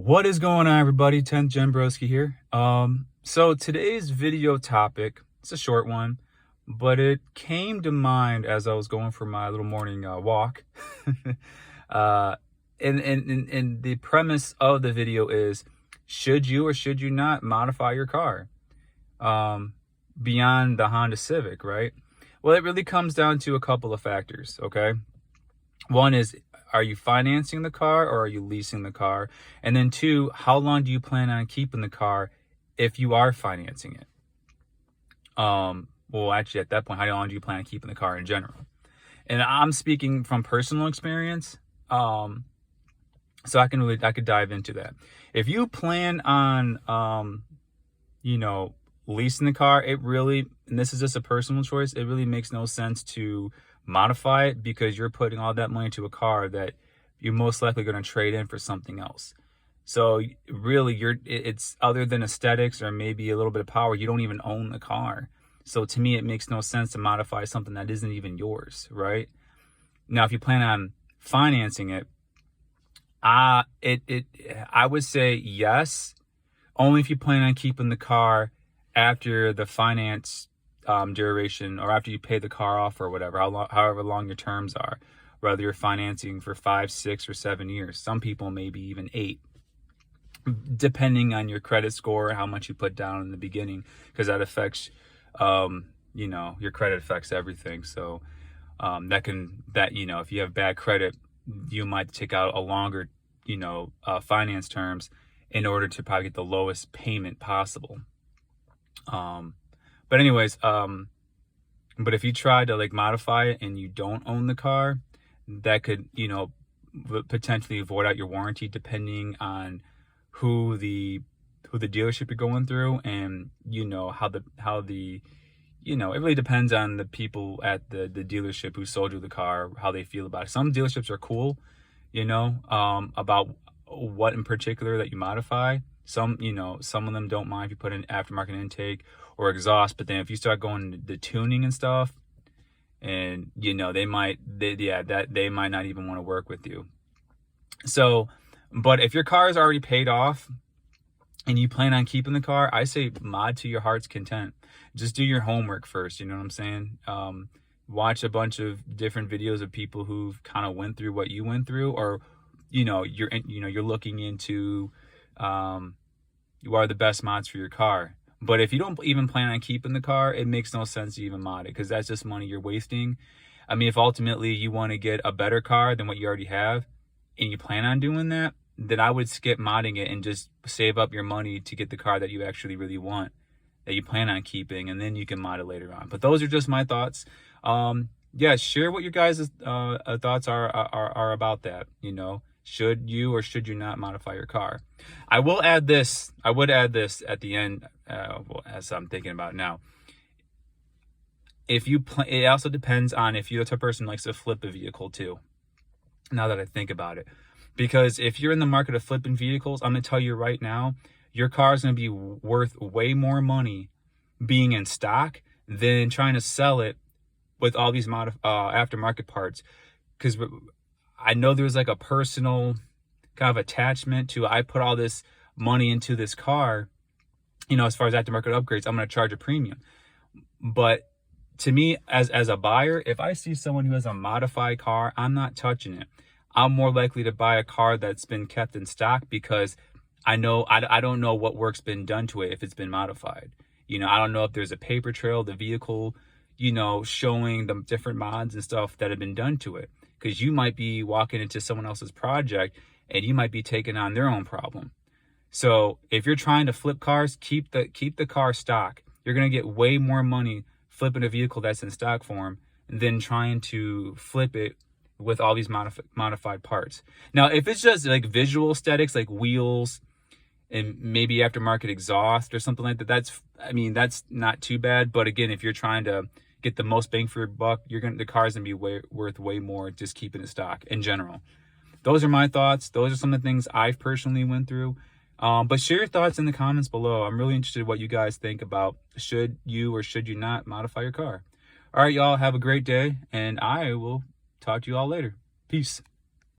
What is going on, everybody? 10th Gen Broski here. So today's video topic, it's a short one, but it came to mind as I was going for my little morning walk. uh, and the premise of the video is, should you or should you not modify your car beyond the Honda Civic, right? Well, it really comes down to a couple of factors, okay? One is, are you financing the car or are you leasing the car? And then two, how long do you plan on keeping the car if you are financing it? Well, actually, at that point, how long do you plan on keeping the car in general? And I'm speaking from personal experience, so I could dive into that. If you plan on, leasing the car, it really, and this is just a personal choice, it really makes no sense to modify it, because you're putting all that money into a car that you're most likely going to trade in for something else. So really, it's other than aesthetics or maybe a little bit of power, you don't even own the car. So to me, it makes no sense to modify something that isn't even yours, right? Now, if you plan on financing it, I would say yes, only if you plan on keeping the car after the finance duration, or after you pay the car off or whatever, however long your terms are, whether you're financing for 5, 6, or 7 years. Some people maybe even 8, depending on your credit score and how much you put down in the beginning, because that affects, your credit affects everything. So if you have bad credit, you might take out a longer, finance terms in order to probably get the lowest payment possible. But anyways, but if you try to modify it and you don't own the car, that could, potentially void out your warranty, depending on who the dealership you're going through, and it really depends on the people at the dealership who sold you the car, how they feel about it. Some dealerships are cool, about what in particular that you modify. Some of them don't mind if you put in aftermarket intake or exhaust, but then if you start going the tuning and stuff, and they might not even want to work with you. So, but if your car is already paid off and you plan on keeping the car, I say mod to your heart's content. Just do your homework first. You know what I'm saying? Watch a bunch of different videos of people who've kind of went through what you went through, or you're looking into you are the best mods for your car. But if you don't even plan on keeping the car, it makes no sense to even mod it, because that's just money you're wasting. I mean, if ultimately you want to get a better car than what you already have, and you plan on doing that, then I would skip modding it and just save up your money to get the car that you actually really want, that you plan on keeping, and then you can mod it later on. But those are just my thoughts. Share what your guys' thoughts are about that. Should you or should you not modify your car? I would add this at the end, as I'm thinking about now. It also depends on if you're the type of person who likes to flip a vehicle too, now that I think about it. Because if you're in the market of flipping vehicles, I'm going to tell you right now, your car is going to be worth way more money being in stock than trying to sell it with all these aftermarket parts. Because I know there's a personal kind of attachment to, I put all this money into this car, as far as aftermarket upgrades, I'm going to charge a premium. But to me, as a buyer, if I see someone who has a modified car, I'm not touching it. I'm more likely to buy a car that's been kept in stock, because I don't know what work's been done to it if it's been modified. I don't know if there's a paper trail of the vehicle, showing the different mods and stuff that have been done to it. Because you might be walking into someone else's project and you might be taking on their own problem. So if you're trying to flip cars, keep the car stock. You're going to get way more money flipping a vehicle that's in stock form than trying to flip it with all these modified parts. Now, if it's just visual aesthetics, like wheels and maybe aftermarket exhaust or something like that, that's not too bad. But again, if you're trying to get the most bang for your buck, the car's gonna be worth way more just keeping it stock in general. Those are my thoughts. Those are some of the things I've personally went through. But share your thoughts in the comments below. I'm really interested in what you guys think about, should you or should you not modify your car. All right, y'all, have a great day, and I will talk to you all later. Peace.